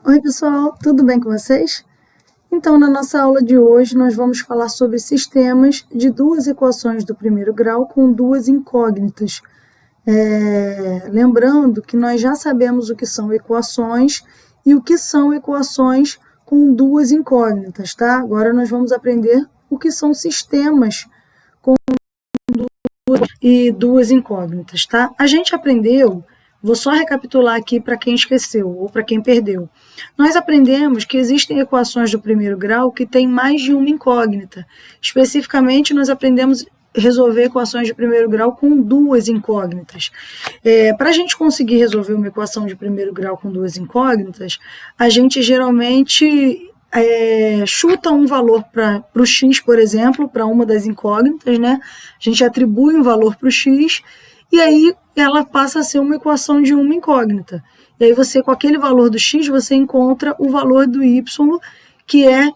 Oi pessoal, tudo bem com vocês? Então, na nossa aula de hoje, nós vamos falar sobre sistemas de duas equações do primeiro grau com duas incógnitas. Lembrando que nós já sabemos o que são equações e o que são equações com duas incógnitas, tá? Agora nós vamos aprender o que são sistemas com duas incógnitas, tá? A gente aprendeu, vou só recapitular aqui para quem esqueceu ou para quem perdeu. Nós aprendemos que existem equações do primeiro grau que têm mais de uma incógnita. Especificamente, nós aprendemos resolver equações de primeiro grau com duas incógnitas. Para a gente conseguir resolver uma equação de primeiro grau com duas incógnitas, a gente geralmente chuta um valor para o x, por exemplo, para uma das incógnitas, né? A gente atribui um valor para o x e aí ela passa a ser uma equação de uma incógnita. E aí você, com aquele valor do x, você encontra o valor do y, que é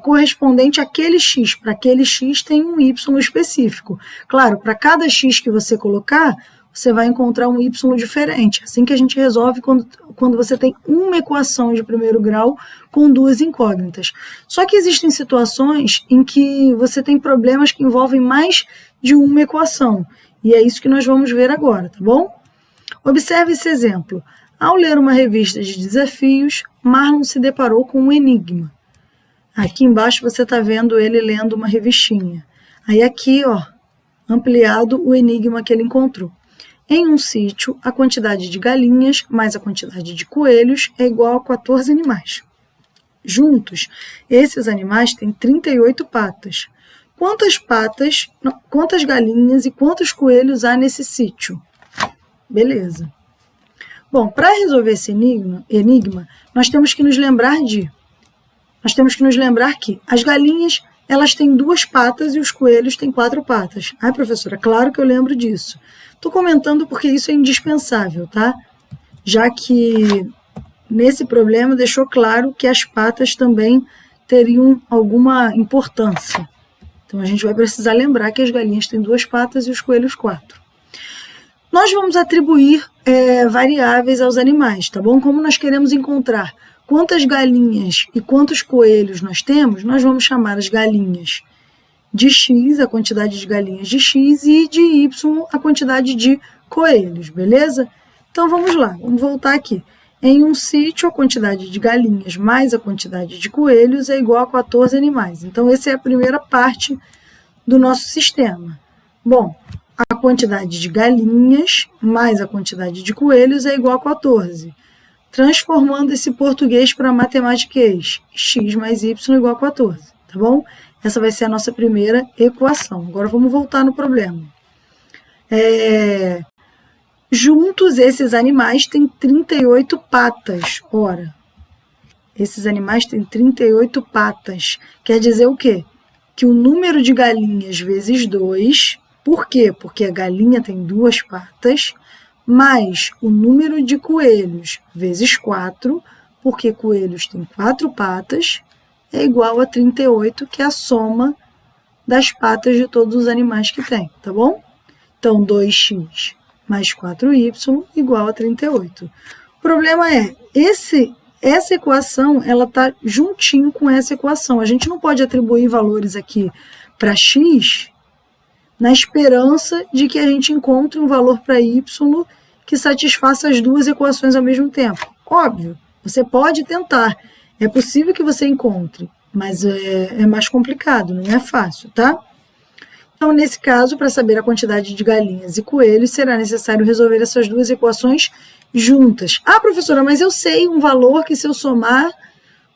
correspondente àquele x. Para aquele x tem um y específico. Claro, para cada x que você colocar, você vai encontrar um y diferente. Assim que a gente resolve quando você tem uma equação de primeiro grau com duas incógnitas. Só que existem situações em que você tem problemas que envolvem mais de uma equação. E é isso que nós vamos ver agora, tá bom? Observe esse exemplo. Ao ler uma revista de desafios, Marlon se deparou com um enigma. Aqui embaixo você está vendo ele lendo uma revistinha. Aí aqui, ó, ampliado o enigma que ele encontrou. Em um sítio, a quantidade de galinhas mais a quantidade de coelhos é igual a 14 animais. Juntos, esses animais têm 38 patas. Quantas galinhas e quantos coelhos há nesse sítio? Beleza. Bom, para resolver esse enigma, nós temos que nos lembrar que as galinhas, elas têm 2 patas e os coelhos têm 4 patas. Ai, professora, claro que eu lembro disso. Estou comentando porque isso é indispensável, tá? Já que nesse problema deixou claro que as patas também teriam alguma importância. Então, a gente vai precisar lembrar que as galinhas têm 2 patas e os coelhos 4. Nós vamos atribuir variáveis aos animais, tá bom? Como nós queremos encontrar quantas galinhas e quantos coelhos nós temos, nós vamos chamar as galinhas de x, a quantidade de galinhas de x, e de y, a quantidade de coelhos, beleza? Então, vamos lá, vamos voltar aqui. Em um sítio, a quantidade de galinhas mais a quantidade de coelhos é igual a 14 animais. Então, essa é a primeira parte do nosso sistema. Bom, a quantidade de galinhas mais a quantidade de coelhos é igual a 14. Transformando esse português para matematiquês, x mais y igual a 14, tá bom? Essa vai ser a nossa primeira equação. Agora, vamos voltar no problema. Juntos, esses animais têm 38 patas. Ora, esses animais têm 38 patas. Quer dizer o quê? Que o número de galinhas vezes 2, por quê? Porque a galinha tem 2 patas, mais o número de coelhos vezes 4, porque coelhos têm 4 patas, é igual a 38, que é a soma das patas de todos os animais que tem, tá bom? Então, 2x mais 4y igual a 38. O problema é, essa equação, ela está juntinho com essa equação. A gente não pode atribuir valores aqui para x na esperança de que a gente encontre um valor para y que satisfaça as duas equações ao mesmo tempo. Óbvio, você pode tentar. É possível que você encontre, mas é mais complicado, não é fácil, tá? Então, nesse caso, para saber a quantidade de galinhas e coelhos, será necessário resolver essas duas equações juntas. Ah, professora, mas eu sei um valor que se eu somar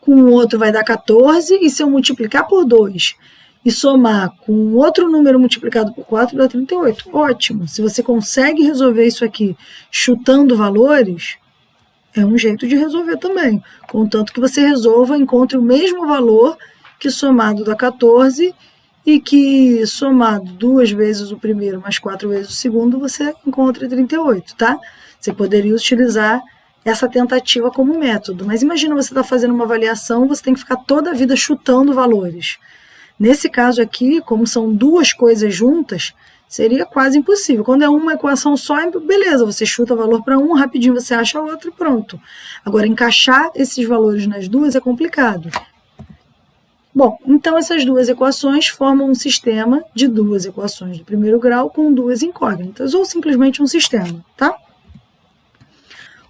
com o outro vai dar 14, e se eu multiplicar por 2 e somar com outro número multiplicado por 4, dá 38. Ótimo! Se você consegue resolver isso aqui chutando valores, é um jeito de resolver também. Contanto que você resolva, encontre o mesmo valor que somado dá 14 e que somado 2 vezes o primeiro mais 4 vezes o segundo, você encontra 38, tá? Você poderia utilizar essa tentativa como método, mas imagina você está fazendo uma avaliação, você tem que ficar toda a vida chutando valores. Nesse caso aqui, como são duas coisas juntas, Seria quase impossível. Quando é uma equação só, beleza, você chuta valor para um, rapidinho você acha outro e pronto. Agora, encaixar esses valores nas duas é complicado. Bom, então essas duas equações formam um sistema de duas equações do primeiro grau com duas incógnitas, ou simplesmente um sistema, tá?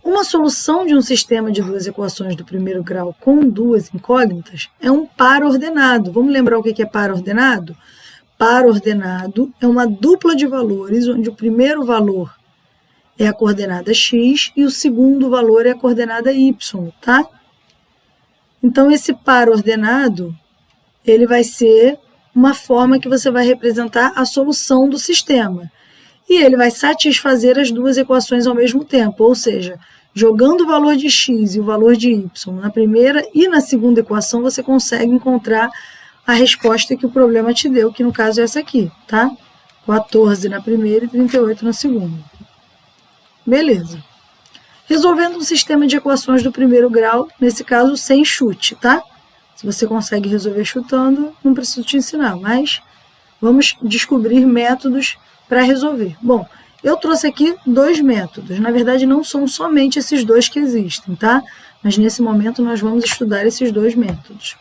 Uma solução de um sistema de duas equações do primeiro grau com duas incógnitas é um par ordenado. Vamos lembrar o que é par ordenado? Par ordenado é uma dupla de valores, onde o primeiro valor é a coordenada x e o segundo valor é a coordenada y, tá? Então, esse par ordenado, ele vai ser uma forma que você vai representar a solução do sistema. E ele vai satisfazer as duas equações ao mesmo tempo, ou seja, jogando o valor de x e o valor de y na primeira e na segunda equação, você consegue encontrar a resposta que o problema te deu, que no caso é essa aqui, tá? 14 na primeira e 38 na segunda. Beleza. Resolvendo um sistema de equações do primeiro grau, nesse caso sem chute, tá? Se você consegue resolver chutando, não preciso te ensinar, mas vamos descobrir métodos para resolver. Bom, eu trouxe aqui dois métodos. Na verdade, não são somente esses dois que existem, tá? Mas nesse momento nós vamos estudar esses dois métodos.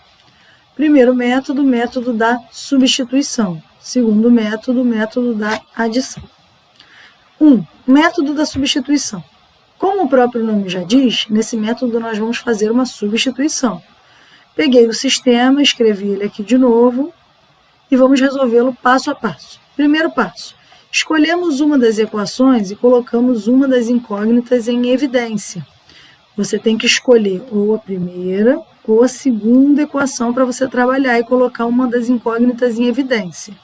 Primeiro método, o método da substituição. Segundo método, o método da adição. Método da substituição. Como o próprio nome já diz, nesse método nós vamos fazer uma substituição. Peguei o sistema, escrevi ele aqui de novo e vamos resolvê-lo passo a passo. Primeiro passo, escolhemos uma das equações e colocamos uma das incógnitas em evidência. Você tem que escolher ou a primeira ou a segunda equação para você trabalhar e colocar uma das incógnitas em evidência.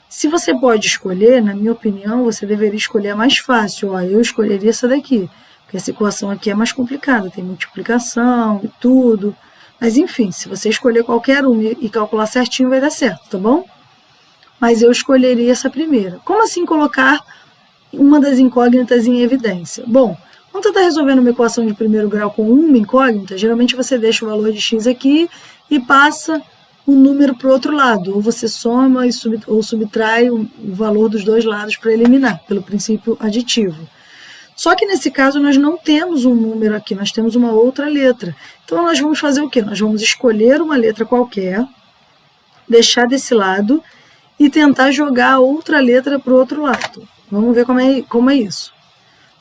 Se você pode escolher, na minha opinião, você deveria escolher a mais fácil. Ó, eu escolheria essa daqui, porque essa equação aqui é mais complicada, tem multiplicação e tudo. Mas enfim, se você escolher qualquer uma e calcular certinho, vai dar certo, tá bom? Mas eu escolheria essa primeira. Como assim colocar uma das incógnitas em evidência? Bom, quando você está resolvendo uma equação de primeiro grau com uma incógnita, geralmente você deixa o valor de x aqui e passa o número para o outro lado, ou você soma ou subtrai o valor dos dois lados para eliminar, pelo princípio aditivo. Só que nesse caso nós não temos um número aqui, nós temos uma outra letra. Então nós vamos fazer o quê? Nós vamos escolher uma letra qualquer, deixar desse lado e tentar jogar outra letra para o outro lado. Vamos ver como é isso.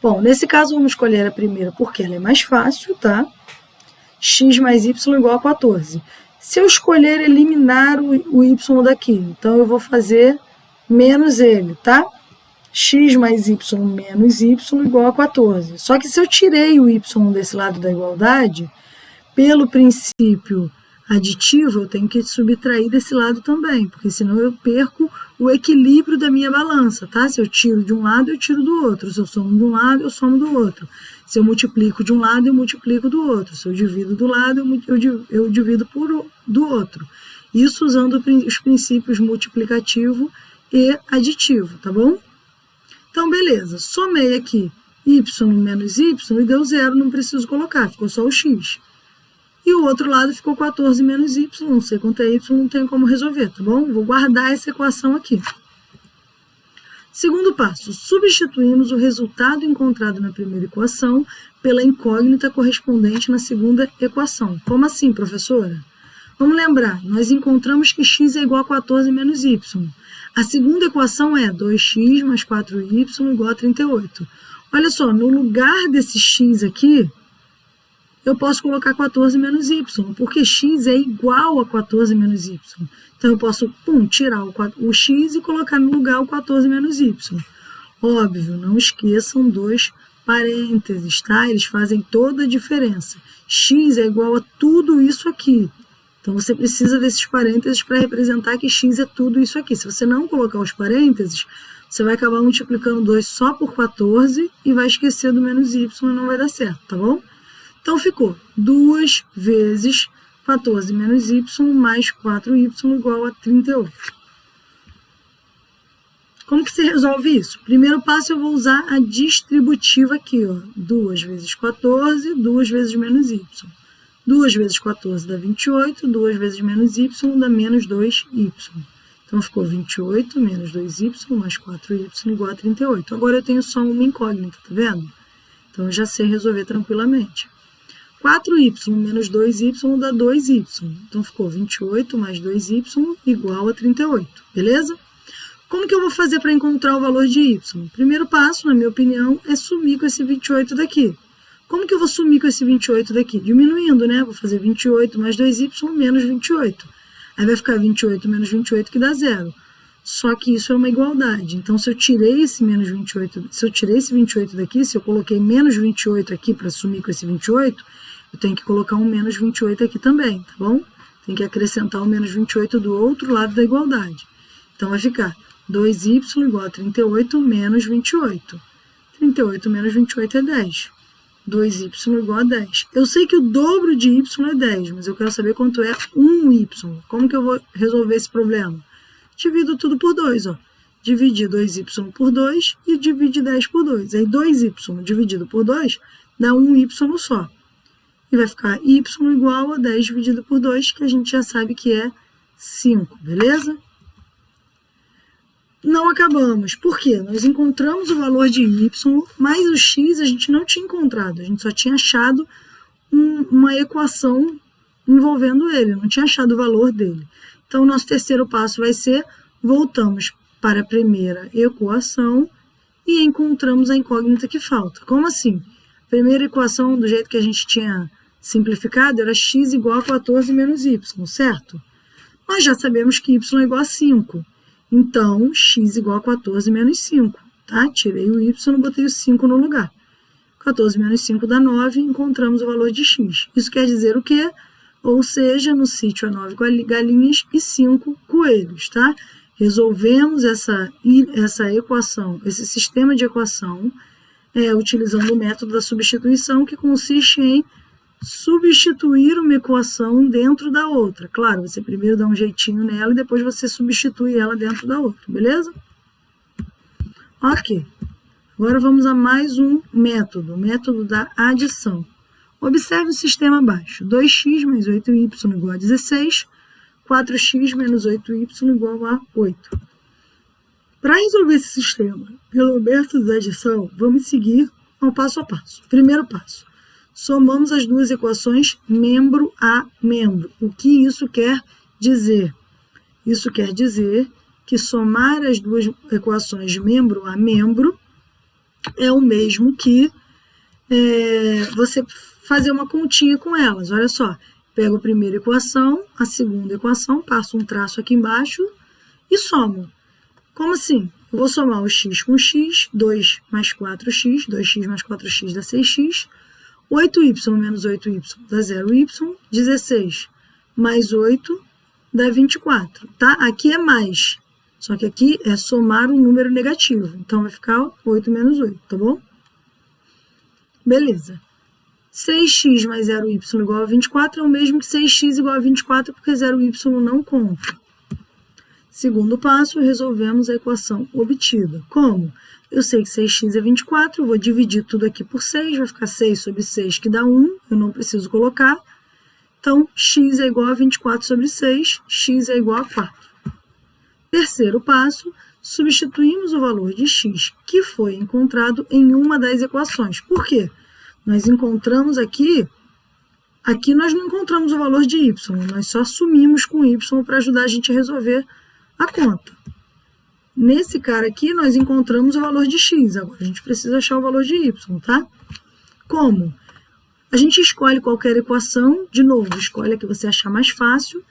Bom, nesse caso vamos escolher a primeira porque ela é mais fácil, tá? X mais y igual a 14. Se eu escolher eliminar o y daqui, então eu vou fazer menos ele, tá? X mais y menos y igual a 14. Só que se eu tirei o y desse lado da igualdade, pelo princípio aditivo, eu tenho que subtrair desse lado também, porque senão eu perco o equilíbrio da minha balança, tá? Se eu tiro de um lado, eu tiro do outro. Se eu somo de um lado, eu somo do outro. Se eu multiplico de um lado, eu multiplico do outro. Se eu divido do lado, eu divido do outro. Isso usando os princípios multiplicativo e aditivo, tá bom? Então, beleza. Somei aqui y menos y e deu zero, não preciso colocar, ficou só o x. E o outro lado ficou 14 menos y, não sei quanto é y, não tenho como resolver, tá bom? Vou guardar essa equação aqui. Segundo passo, substituímos o resultado encontrado na primeira equação pela incógnita correspondente na segunda equação. Como assim, professora? Vamos lembrar, nós encontramos que x é igual a 14 menos y. A segunda equação é 2x mais 4y igual a 38. Olha só, no lugar desse x aqui, eu posso colocar 14 menos y, porque x é igual a 14 menos y. Então, eu posso, tirar o x e colocar no lugar o 14 menos y. Óbvio, não esqueçam dos parênteses, tá? Eles fazem toda a diferença. X é igual a tudo isso aqui. Então, você precisa desses parênteses para representar que x é tudo isso aqui. Se você não colocar os parênteses, você vai acabar multiplicando 2 só por 14 e vai esquecer do menos y e não vai dar certo, tá bom? Então, ficou 2 vezes 14 menos y mais 4y igual a 38. Como que se resolve isso? Primeiro passo, eu vou usar a distributiva aqui, ó. 2 vezes 14, 2 vezes menos y. 2 vezes 14 dá 28, 2 vezes menos y dá menos 2y. Então, ficou 28 menos 2y mais 4y igual a 38. Agora, eu tenho só uma incógnita, tá vendo? Então, eu já sei resolver tranquilamente. 4y menos 2y dá 2y. Então, ficou 28 mais 2y igual a 38, beleza? Como que eu vou fazer para encontrar o valor de y? Primeiro passo, na minha opinião, é sumir com esse 28 daqui. Como que eu vou sumir com esse 28 daqui? Diminuindo, né? Vou fazer 28 mais 2y menos 28. Aí vai ficar 28 menos 28 que dá 0. Só que isso é uma igualdade. Então, se eu tirei esse menos 28, se eu tirei esse 28 daqui, se eu coloquei menos 28 aqui para sumir com esse 28, eu tenho que colocar um menos 28 aqui também, tá bom? Tem que acrescentar o menos 28 do outro lado da igualdade. Então, vai ficar 2y igual a 38 menos 28. 38 menos 28 é 10. 2y igual a 10. Eu sei que o dobro de y é 10, mas eu quero saber quanto é 1y. Como que eu vou resolver esse problema? Divido tudo por 2, ó. Dividi 2y por 2 e divide 10 por 2. Aí 2y dividido por 2 dá 1y só. E vai ficar y igual a 10 dividido por 2, que a gente já sabe que é 5, beleza? Não acabamos. Por quê? Nós encontramos o valor de y, mas o x a gente não tinha encontrado. A gente só tinha achado uma equação envolvendo ele, não tinha achado o valor dele. Então, o nosso terceiro passo vai ser, voltamos para a primeira equação e encontramos a incógnita que falta. Como assim? A primeira equação, do jeito que a gente tinha simplificado, era x igual a 14 menos y, certo? Nós já sabemos que y é igual a 5. Então, x igual a 14 menos 5, tá? Tirei o y e botei o 5 no lugar. 14 menos 5 dá 9, encontramos o valor de x. Isso quer dizer o quê? Ou seja, no sítio há 9 galinhas e 5 coelhos, tá? Resolvemos essa equação, esse sistema de equação, utilizando o método da substituição, que consiste em substituir uma equação dentro da outra. Claro, você primeiro dá um jeitinho nela e depois você substitui ela dentro da outra, beleza? Ok. Agora vamos a mais um método, o método da adição. Observe o sistema abaixo. 2x mais 8y igual a 16, 4x menos 8y igual a 8. Para resolver esse sistema pelo método da adição, vamos seguir ao passo a passo. Primeiro passo. Somamos as duas equações membro a membro. O que isso quer dizer? Isso quer dizer que somar as duas equações membro a membro é o mesmo que você fazer uma continha com elas. Olha só, pego a primeira equação, a segunda equação, passo um traço aqui embaixo e somo. Como assim? Eu vou somar o x com x, 2 mais 4x, 2x mais 4x dá 6x, 8y menos 8y dá 0y, 16 mais 8 dá 24, tá? Aqui é mais, só que aqui é somar um número negativo, então vai ficar 8 menos 8, tá bom? Beleza. 6x mais 0y igual a 24 é o mesmo que 6x igual a 24, porque 0y não conta. Segundo passo, resolvemos a equação obtida. Como? Eu sei que 6x é 24, eu vou dividir tudo aqui por 6, vai ficar 6 sobre 6, que dá 1, eu não preciso colocar. Então, x é igual a 24 sobre 6, x é igual a 4. Terceiro passo, substituímos o valor de x, que foi encontrado em uma das equações. Por quê? Nós encontramos aqui nós não encontramos o valor de y, nós só assumimos com y para ajudar a gente a resolver a conta. Nesse cara aqui, nós encontramos o valor de x. Agora, a gente precisa achar o valor de y, tá? Como? A gente escolhe qualquer equação, de novo, escolhe a que você achar mais fácil,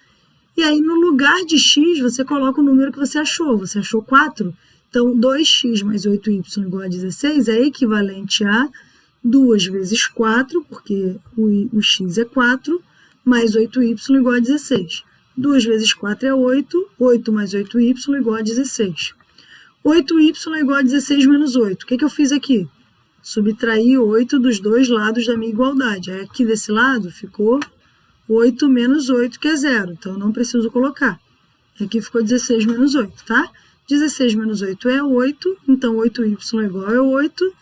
e aí no lugar de x, você coloca o número que você achou. Você achou 4? Então, 2x mais 8y igual a 16 é equivalente a 2 vezes 4, porque o x é 4, mais 8y igual a 16. 2 vezes 4 é 8, 8 mais 8y igual a 16. 8y é igual a 16 menos 8. O que eu fiz aqui? Subtraí 8 dos dois lados da minha igualdade. Aí aqui desse lado ficou 8 menos 8, que é 0. Então, eu não preciso colocar. Aqui ficou 16 menos 8, tá? 16 menos 8 é 8, então 8y é igual a 8.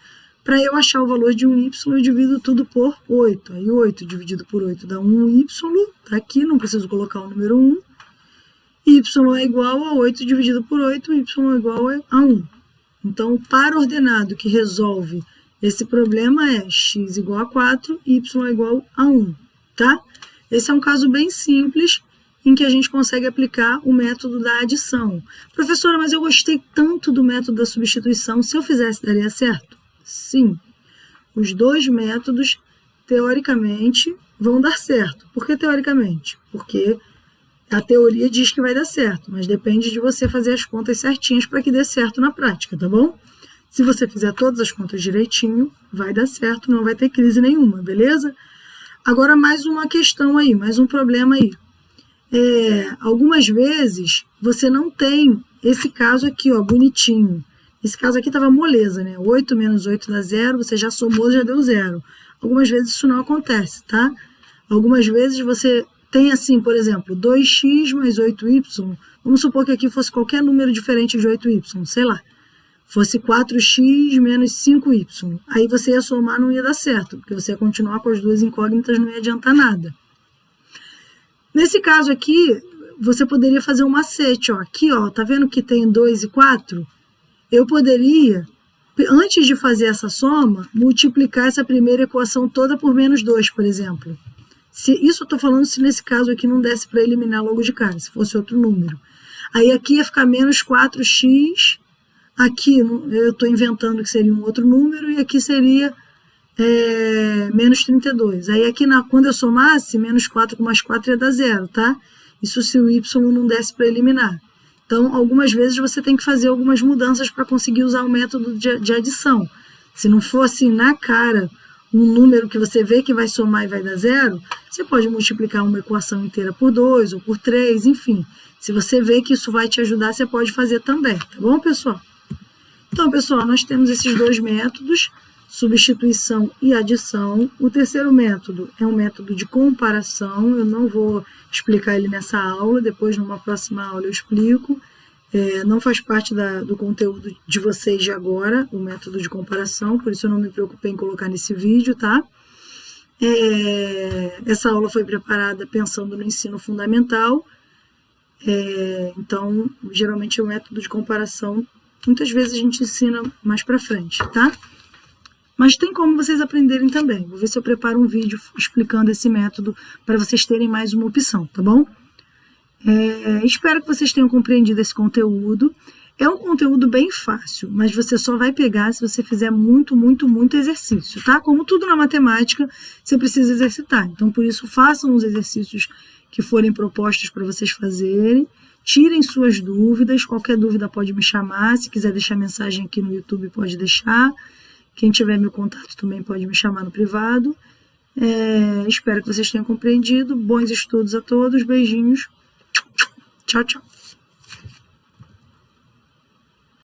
Para eu achar o valor de um y, eu divido tudo por 8. Aí 8 dividido por 8 dá 1y, tá aqui, não preciso colocar o número 1. y é igual a 8 dividido por 8, y é igual a 1. Então, o par ordenado que resolve esse problema é x igual a 4, y é igual a 1, tá? Esse é um caso bem simples, em que a gente consegue aplicar o método da adição. Professora, mas eu gostei tanto do método da substituição, se eu fizesse, daria certo? Sim. Os dois métodos, teoricamente, vão dar certo. Por que teoricamente? Porque a teoria diz que vai dar certo, mas depende de você fazer as contas certinhas para que dê certo na prática, tá bom? Se você fizer todas as contas direitinho, vai dar certo, não vai ter crise nenhuma, beleza? Agora, mais uma questão aí, mais um problema aí. Algumas vezes, você não tem esse caso aqui, ó, bonitinho. Esse caso aqui estava moleza, né? 8 menos 8 dá 0, você já somou, já deu 0. Algumas vezes isso não acontece, tá? Algumas vezes você tem assim, por exemplo, 2x mais 8y. Vamos supor que aqui fosse qualquer número diferente de 8y, sei lá. Fosse 4x menos 5y. Aí você ia somar, não ia dar certo, porque você ia continuar com as duas incógnitas, não ia adiantar nada. Nesse caso aqui, você poderia fazer um macete, ó. Aqui, ó, tá vendo que tem 2 e 4? Eu poderia, antes de fazer essa soma, multiplicar essa primeira equação toda por menos 2, por exemplo. Isso eu estou falando se nesse caso aqui não desse para eliminar logo de cara, se fosse outro número. Aí aqui ia ficar menos 4x, aqui eu estou inventando que seria um outro número, e aqui seria menos 32. Aí aqui, quando eu somasse, menos 4 com mais 4 ia dar 0, tá? Isso se o y não desse para eliminar. Então, algumas vezes você tem que fazer algumas mudanças para conseguir usar o método de adição. Se não for assim na cara um número que você vê que vai somar e vai dar 0, você pode multiplicar uma equação inteira por 2 ou por 3, enfim. Se você vê que isso vai te ajudar, você pode fazer também, tá bom, pessoal? Então, pessoal, nós temos esses dois métodos, substituição e adição. O terceiro método é um método de comparação. Eu não vou explicar ele nessa aula, depois numa próxima aula eu explico. Não faz parte do conteúdo de vocês de agora, o método de comparação, por isso eu não me preocupei em colocar nesse vídeo, tá? Essa aula foi preparada pensando no ensino fundamental, então, geralmente o método de comparação, muitas vezes a gente ensina mais pra frente, tá? Mas tem como vocês aprenderem também. Vou ver se eu preparo um vídeo explicando esse método para vocês terem mais uma opção, tá bom? Espero que vocês tenham compreendido esse conteúdo. É um conteúdo bem fácil, mas você só vai pegar se você fizer muito, muito, muito exercício, tá? Como tudo na matemática, você precisa exercitar. Então, por isso, façam os exercícios que forem propostos para vocês fazerem. Tirem suas dúvidas. Qualquer dúvida pode me chamar. Se quiser deixar mensagem aqui no YouTube, pode deixar. Quem tiver meu contato também pode me chamar no privado. Espero que vocês tenham compreendido. Bons estudos a todos. Beijinhos. Tchau, tchau.